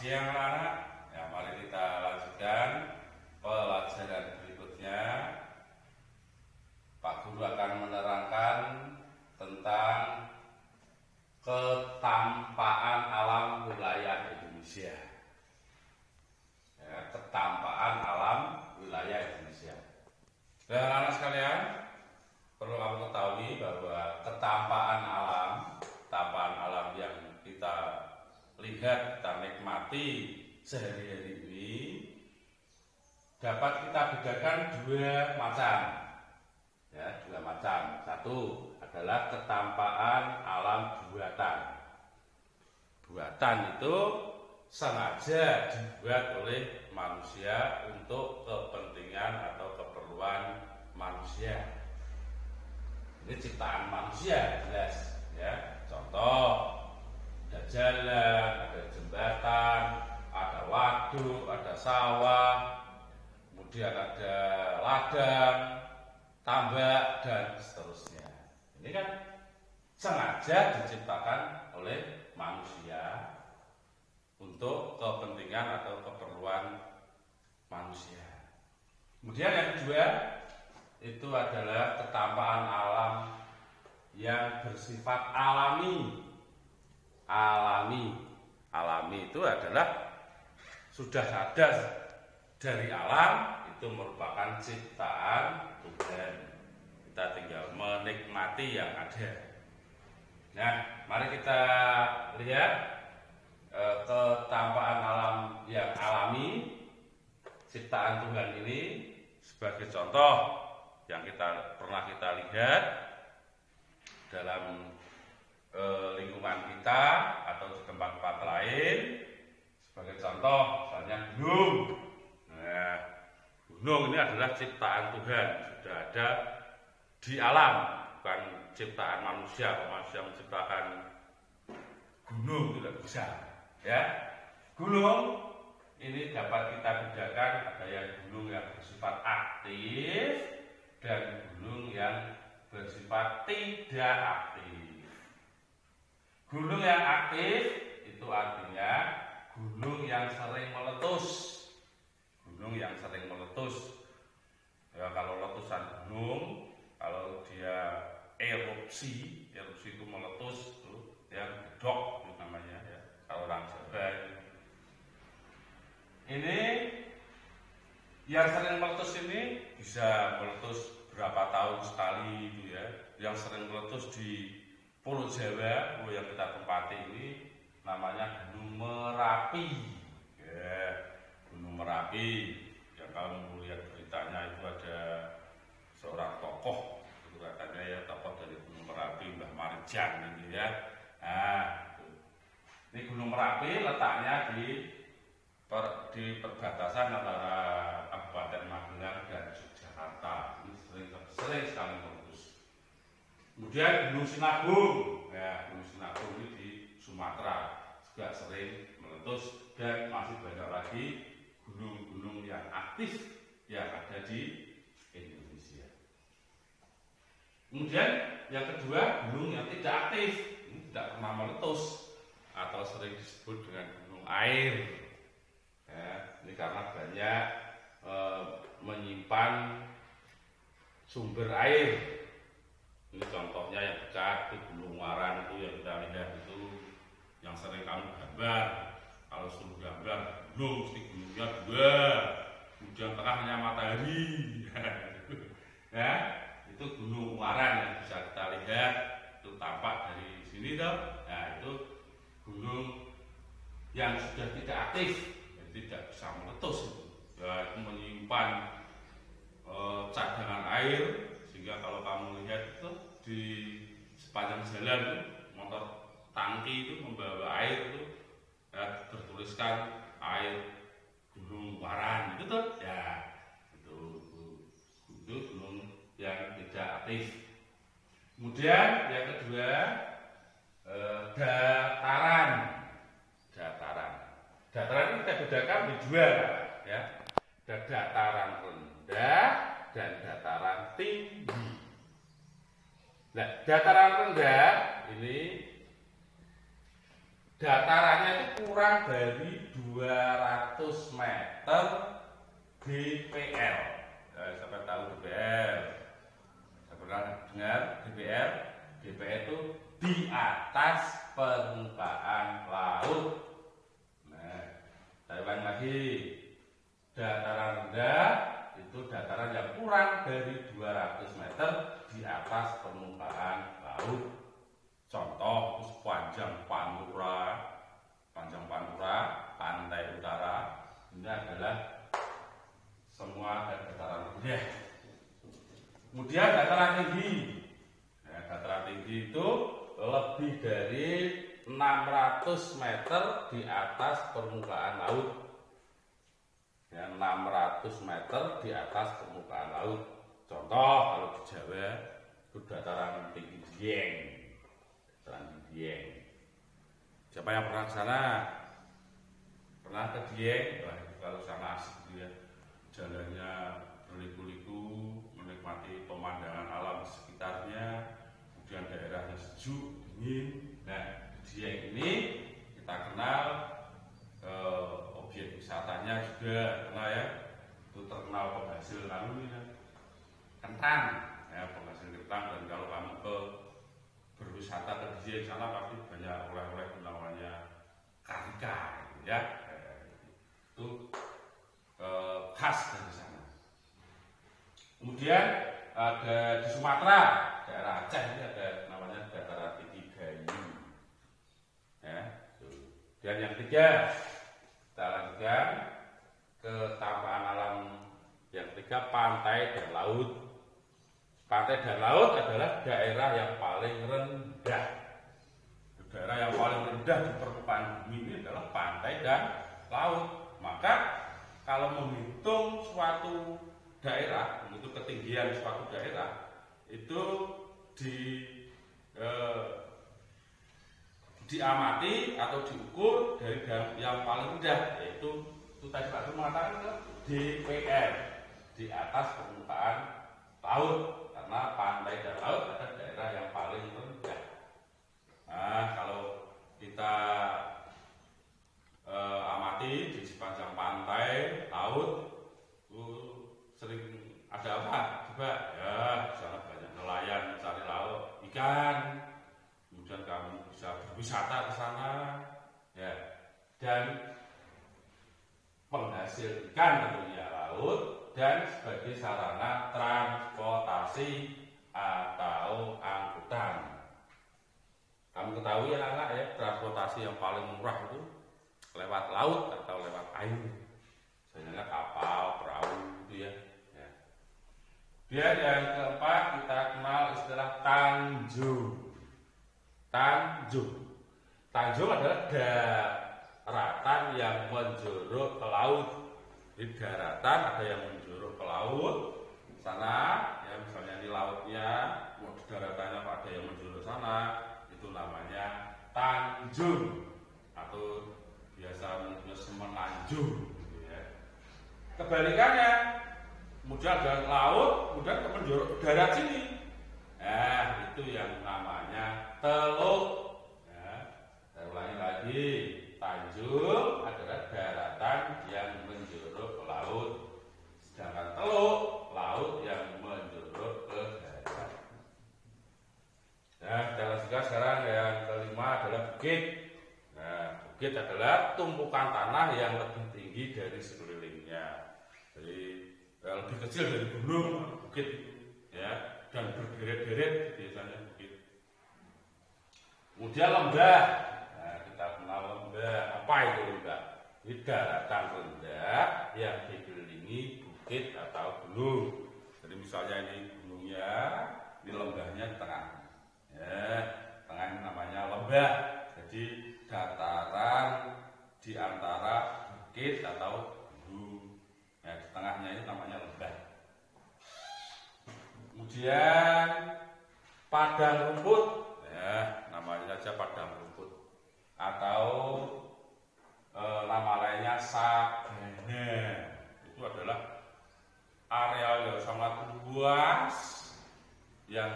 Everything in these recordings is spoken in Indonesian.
siang anak-anak. Ya, mari kita lanjutkan pelajaran berikutnya. Pak Guru akan menerangkan tentang ketampaan alam wilayah Indonesia. Ya, ketampaan alam wilayah Indonesia. Dan anak-anak sekalian, perlu kamu ketahui bahwa ketampaan alam yang kita lihat, kita nikmati sehari-hari ini dapat kita bedakan dua macam. Ya, dua macam. Satu adalah ketampaan alam buatan. Buatan itu sengaja dibuat oleh manusia untuk kepentingan atau keperluan manusia. Ini ciptaan manusia, jelas. Ya, contoh, ada jalan, ada jembatan, ada waduk, ada sawah, kemudian ada ladang, tambak, dan seterusnya. Ini kan sengaja diciptakan oleh manusia untuk kepentingan atau keperluan manusia. Kemudian yang kedua itu adalah ketampaan alam yang bersifat alami. Alami itu adalah sudah ada dari alam, itu merupakan ciptaan Tuhan. Kita tinggal menikmati yang ada. Nah, mari kita lihat ketampaan alam yang alami ciptaan Tuhan ini sebagai contoh yang pernah kita lihat dalam lingkungan kita atau di tempat-tempat lain. Sebagai contoh, misalnya gunung. Nah, gunung ini adalah ciptaan Tuhan, sudah ada di alam, bukan ciptaan manusia. Manusia menciptakan gunung tidak bisa. Ya, gunung ini dapat kita bedakan, ada yang gunung yang bersifat aktif dan gunung yang bersifat tidak aktif. Gunung yang aktif itu artinya gunung yang sering meletus. Gunung yang sering meletus. Ya, kalau letusan gunung, kalau dia erupsi itu meletus, tuh, ya gedok itu namanya ya. Kalau orang Jawa ini yang sering meletus ini bisa meletus berapa tahun sekali itu ya. Yang sering meletus di Pulau Jawa yang kita tempati ini namanya Gunung Merapi. Ya, Gunung Merapi. Yang kamu lihat beritanya itu ada seorang tokoh, itu katanya ya tokoh dari Gunung Merapi, Mbah Marjan ini ya. Nah, ini Gunung Merapi letaknya di perbatasan antara Kabupaten Magelang dan Yogyakarta. Ini sering sekali meletus. Kemudian Gunung Sinabung, ya Gunung Sinabung ini di Sumatera juga sering meletus, dan masih banyak lagi gunung-gunung yang aktif yang ada di Indonesia. Kemudian yang kedua, gunung yang tidak aktif, ini tidak pernah meletus atau sering disebut dengan gunung air. Ya, ini karena banyak menyimpan sumber air. Ini contohnya yang dekat itu Gunung Waran itu yang kita lihat itu, yang sering kamu gambar. Kalau suruh gambar gunung, mesti gunungnya dua, kemudian tengahnya matahari. Ya, itu Gunung Waran yang bisa kita lihat, itu tampak dari sini tuh. Nah, itu gunung yang sudah tidak aktif, tidak bisa meletus itu. Ya, itu menyimpan cadangan air, sehingga kalau kamu lihat itu di sepanjang jalan itu, motor tangki itu membawa air itu, ya, bertuliskan air Gunung Waran itu tuh, ya itu gunung yang tidak aktif. Kemudian yang kedua, dataran ini kita bedakan di dua, ya, ada dataran rendah dan dataran tinggi. Nah, dataran rendah ini datarannya itu kurang dari 200 meter DPL. Siapa tahu DPL? Saya pernah dengar DPL. DPL itu di atas permukaan laut. Nah, saya ulangi lagi. Dataran rendah itu dataran yang kurang dari 200 meter di atas permukaan laut. Contoh sepanjang Pantura, pantai utara, ini adalah semua dataran rendah. Kemudian dataran tinggi. Nah, dataran tinggi itu lebih dari 600 meter di atas permukaan laut. Ya, 600 meter di atas permukaan laut. Contoh kalau di Jawa itu dataran tinggi Dieng. Dataran tinggi Dieng. Siapa yang pernah ke sana? Pernah ke Dieng? Wah, kalau sana asik ya. Jalannya berliku-liku, menikmati pemandangan alam sekitarnya, kemudian daerahnya sejuk, dingin. Nah, Dieng ini kita kenal objek wisatanya juga kenal ya. Itu terkenal penghasil kentang, ya, penghasil kentang. Dan kalau kamu ke berwisata ke Dieng sana pasti banyak oleh-oleh namanya karika, ya. Itu khas dari sana. Kemudian ada di Sumatera, daerah Aceh ini ada namanya dataran tinggi Gayo. Ya, dan yang ketiga, kita lanjutkan ke tampahan alam yang ketiga, pantai dan laut. Pantai dan laut adalah daerah yang paling rendah. Daerah yang paling rendah di permukaan bumi ini adalah pantai dan laut. Maka kalau menghitung suatu daerah, menghitung ketinggian suatu daerah, itu diamati atau diukur dari yang paling rendah, yaitu itu tadi Pak Sur mengatakan DPL, di atas permukaan laut, karena pantai dan laut adalah daerah yang paling rendah. Nah, kalau kita amati di sepanjang pantai, laut, sering ada apa? Coba ya, di sana banyak nelayan mencari laut, ikan. Kemudian kamu bisa berwisata ke sana, ya. Dan penghasil ikan tentunya laut, dan sebagai sarana transportasi atau angkutan. Kamu ketahui ya anak ya, transportasi yang paling murah itu lewat laut atau lewat air. Misalnya kapal, perahu gitu ya. Kemudian yang keempat kita kenal istilah tanjung. Tanjung adalah daratan yang menjorok ke laut. Di daratan ada yang menjorok ke laut sana, ya misalnya di lautnya, di daratannya ada yang menjorok sana, itu namanya tanjung atau biasa menyebutnya semenanjung. Gitu ya. Kebalikannya, kemudian ada laut, kemudian menjorok ke darat sini. Nah, itu yang namanya teluk. Ya, saya ulangi lagi, tanjung adalah daratan yang menjorok ke laut, sedangkan teluk laut yang menjorok ke darat. Nah, secara singkat sekarang yang kelima adalah bukit. Nah, bukit adalah tumpukan tanah yang lebih tinggi dari sekelilingnya. Jadi lebih kecil dari gunung, bukit, ya. Dan berderet-deret biasanya bukit. Kemudian lembah. Nah, kita kenal lembah. Apa itu lembah? Ini daratan rendah yang dikelilingi bukit atau gunung. Jadi misalnya ini gunungnya, ini lembahnya di tengah. Ya, tengah ini namanya lembah. Jadi dataran di antara bukit atau gunung. Nah, di tengahnya ini namanya lembah. Kemudian padang rumput, ya namanya saja padang rumput, atau nama lainnya sabana. Itu adalah area yang sangat luas, yang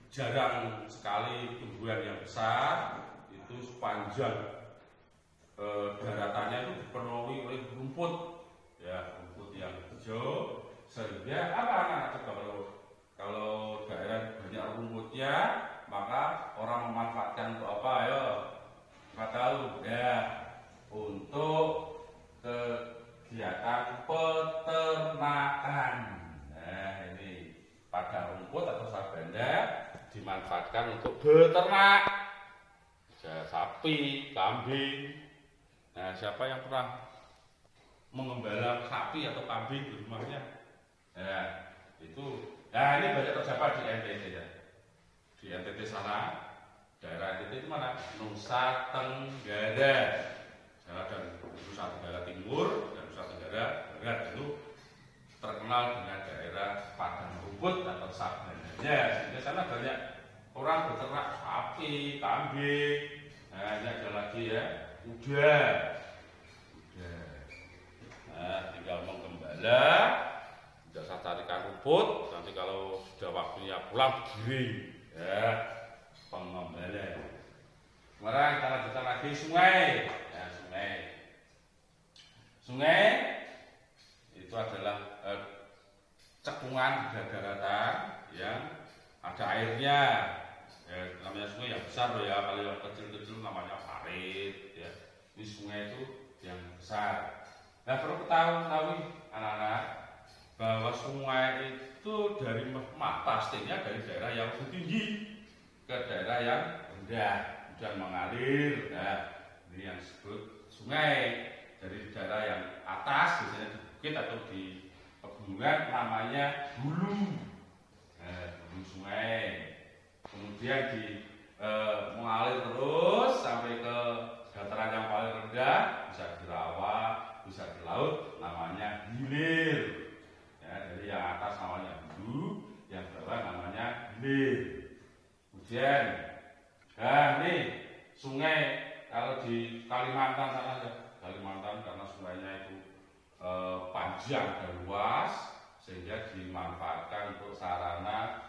jarang sekali tumbuhan yang besar. Itu sepanjang daratannya itu dipenuhi ya, untuk kegiatan peternakan. Nah, ini padang rumput atau sabana dimanfaatkan untuk beternak, sapi, kambing. Nah, siapa yang pernah mengembala sapi atau kambing di rumahnya? Nah, itu. Nah, ini banyak terdapat di NTT ya. Di NTT sana, daerah NTT itu mana? Nusa Tenggara. Dan Nusa Tenggara Timur dan Nusa Tenggara Barat itu terkenal dengan daerah padang rumput atau sabananya. Di sana banyak orang beternak sapi, kambing. Nah, ini ada lagi ya, kuda. Nah, tinggal menggembala, tidak usah carikan rumput. Nanti kalau sudah waktunya pulang giring, ya, pengembala. Kemudian kita lanjutkan lagi sungai. Ya, sungai itu adalah cekungan di daratan yang ada airnya. Ya, namanya sungai yang besar loh ya. Kalau yang kecil-kecil namanya parit. Ya, ini sungai itu yang besar. Nah, perlu ketahui anak-anak bahwa sungai itu dari pastinya dari daerah yang lebih tinggi ke daerah yang rendah dan mengalir. Nah, ini yang disebut sungai. Dari daerah yang atas, biasanya di bukit atau di pegunungan, namanya hulu. Nah, hulu sungai. Kemudian mengalir terus sampai ke dataran yang paling rendah, bisa di rawa, bisa di laut, namanya hilir. Ya, jadi yang atas namanya hulu, yang bawah namanya hilir. Kemudian, nah ini sungai kalau di Kalimantan sana, Kalimantan karena sungainya itu panjang dan luas sehingga dimanfaatkan untuk sarana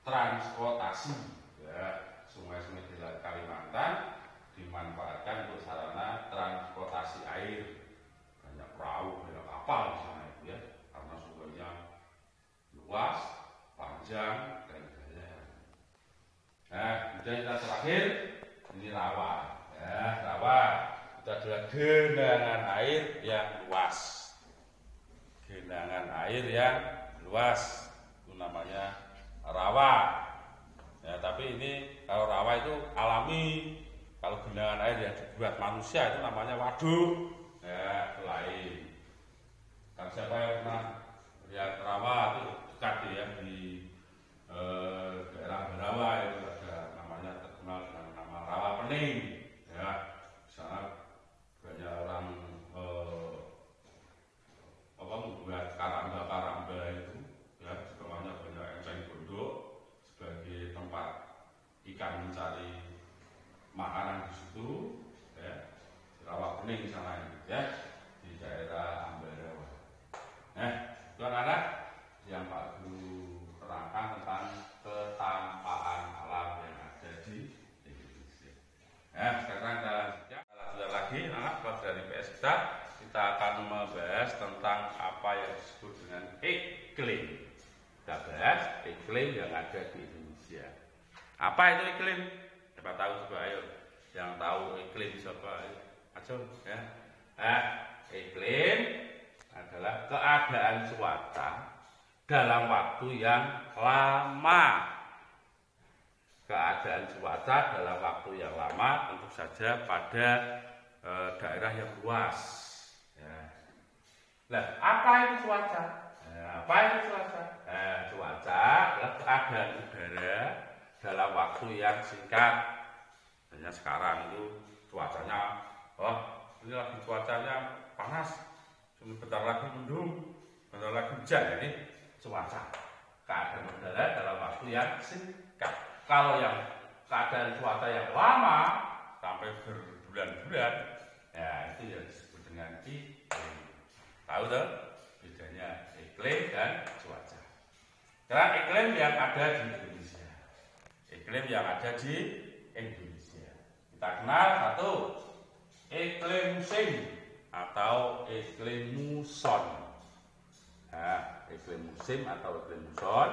transportasi. Ya, sungai-sungai di Kalimantan dimanfaatkan untuk sarana transportasi air. Banyak perahu, banyak kapal di sana itu ya, karena sungainya luas, panjang dan jaya. Nah, kemudian kita terakhir ini rawa. Ya, rawa itu adalah genangan air yang luas. Genangan air yang luas itu namanya rawa. Ya, tapi ini kalau rawa itu alami. Kalau genangan air yang dibuat manusia itu namanya waduk. Ya, itu lain. Kalau siapa yang pernah lihat rawa itu dekat ya di daerah Barawa itu ada namanya terkenal dengan nama rawa pening. Ya, di sana banyak orang membuat karamba itu ya, di bawahnya banyak enceng gondok sebagai tempat ikan mencari makanan di situ ya, di rawa pening sana ya, di daerah Ambarawa. Nah, itu anak-anak yang Pak Guru terangkan tentang ketampaan alam yang ada di Indonesia. Nah, sekarang kita lanjutkan lagi anak pelajaran IPS kita akan membahas tentang apa yang disebut dengan iklim. Kita bahas iklim yang ada di Indonesia. Apa itu iklim? Siapa tahu coba ayo. Yang tahu iklim siapa? Ayo ya. Nah, iklim adalah keadaan cuaca dalam waktu yang lama. Keadaan cuaca dalam waktu yang lama tentu saja pada daerah yang luas. Ya. Nah, apa itu cuaca? Apa itu cuaca? Cuaca adalah keadaan udara dalam waktu yang singkat. Hanya sekarang itu cuacanya, ini lagi cuacanya panas, sebentar lagi mendung, sebentar lagi hujan. Ini cuaca, keadaan udara dalam waktu yang singkat. Kalau yang keadaan cuaca yang lama sampai berbulan-bulan, ya itu yang disebut dengan iklim. Tahu tuh bedanya iklim dan cuaca. Karena iklim yang ada di Indonesia, iklim yang ada di Indonesia kita kenal satu, iklim musim atau iklim muson. Nah, iklim musim atau iklim muson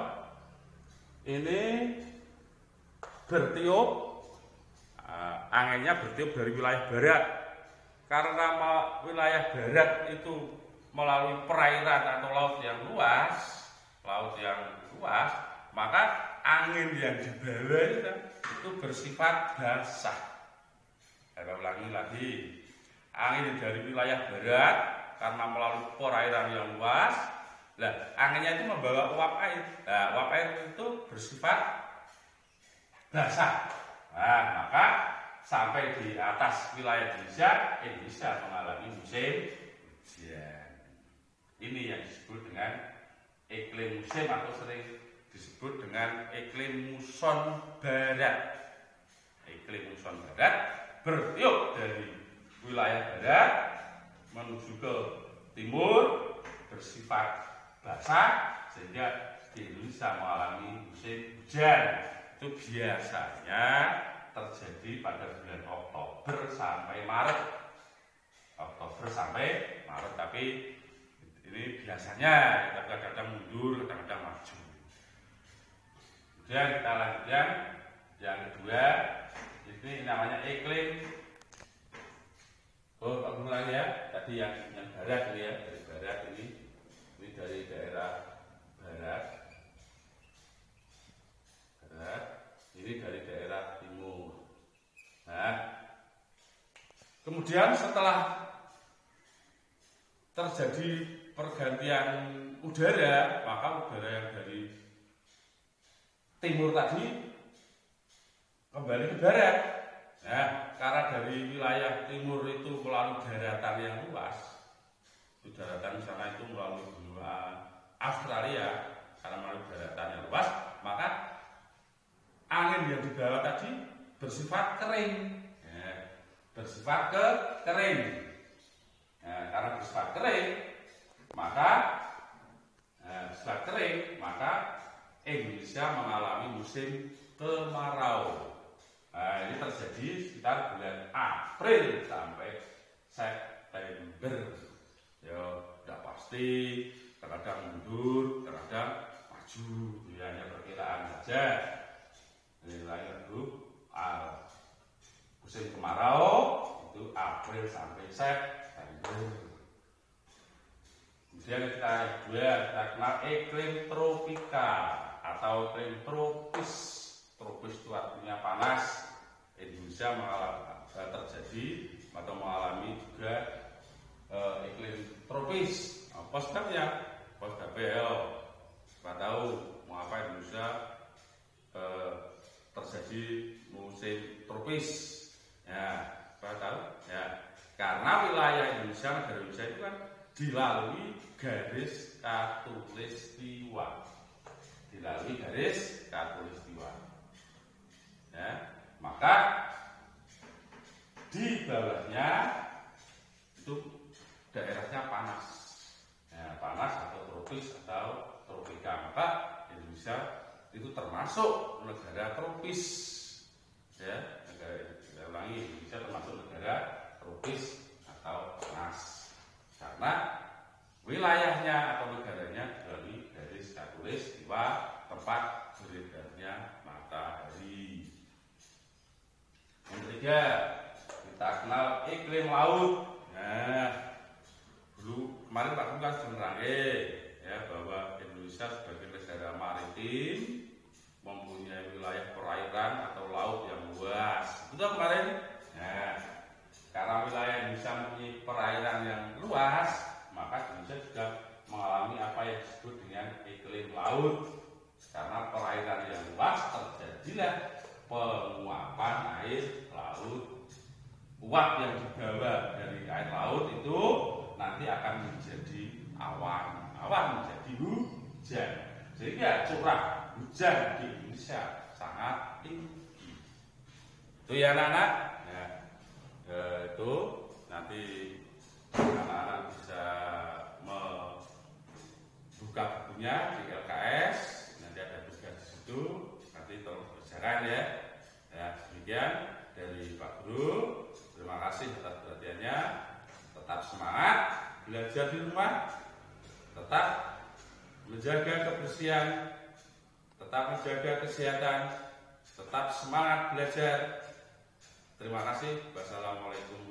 ini bertiup anginnya bertiup dari wilayah barat. Karena wilayah barat itu melalui perairan atau laut yang luas, maka angin yang dibawa itu bersifat basah. Saya ulangi lagi, angin dari wilayah barat karena melalui perairan yang luas, anginnya itu membawa uap air. Uap air itu bersifat basah. Maka sampai di atas wilayah Indonesia mengalami musim hujan. Ini yang disebut dengan iklim musim atau sering disebut dengan iklim muson barat. Iklim muson barat bertiup dari wilayah barat menuju ke timur bersifat basah sehingga di Indonesia mengalami musim hujan. Itu biasanya terjadi pada bulan Oktober sampai Maret. Tapi ini biasanya kadang-kadang mundur, kadang-kadang maju. Kemudian kita lanjutkan yang kedua, ini namanya iklim. Aku ulangi ya, tadi yang barat ini ya, dari barat ini dari daerah barat, ini dari daerah timur. Kemudian setelah terjadi pergantian udara, maka udara yang dari timur tadi kembali ke barat. Karena dari wilayah timur itu melalui daratan yang luas, daratan sana itu melalui benua Australia, karena melalui daratan yang luas, maka angin yang dibawa tadi bersifat kering. Karena bersifat kering, maka Indonesia mengalami musim kemarau. Ini terjadi sekitar bulan April sampai September. Ya, tidak pasti, kadang mundur, kadang maju. Ini hanya perkiraan saja. Nilai itu musim kemarau itu April sampai September. Kemudian kita kenal iklim tropika atau iklim tropis. Tropis itu artinya panas. Indonesia terjadi atau mengalami juga iklim tropis. Apa sebabnya? Kita tahu mengapa Indonesia terjadi musim tropis. Kita tahu karena wilayah Indonesia, negara Indonesia itu kan dilalui garis khatulistiwa. Maka di bawahnya itu daerahnya panas. Panas atau tropis atau tropika. Maka Indonesia itu termasuk negara tropis. Indonesia termasuk negara tropis atau panas. Karena wilayahnya atau negaranya dilalui garis khatulistiwa, tempat beredarnya matahari. Yang ketiga, kita kenal iklim laut. Dulu kemarin Pak Guru kan sudah menerangkan bahwa Indonesia sebagai negara maritim mempunyai wilayah perairan atau laut yang luas. Betul kemarin? Karena wilayah Indonesia mempunyai perairan yang luas, maka Indonesia juga mengalami apa yang disebut dengan iklim laut. Karena perairan yang luas terjadilah penguapan air laut. Uap yang dibawa dari air laut itu nanti akan menjadi awan menjadi hujan. Sehingga curah hujan di Indonesia sangat tinggi. Itu ya anak-anak. Itu nanti anak-anak bisa membuka bukunya di LKS. Nanti ada tugas di situ. Nanti tolong kerjakan ya. Demikian dari Pak Guru. Terima kasih atas perhatiannya. Tetap semangat belajar di rumah. Tetap menjaga kebersihan. Tetap menjaga kesehatan. Tetap semangat belajar. Terima kasih. Wassalamualaikum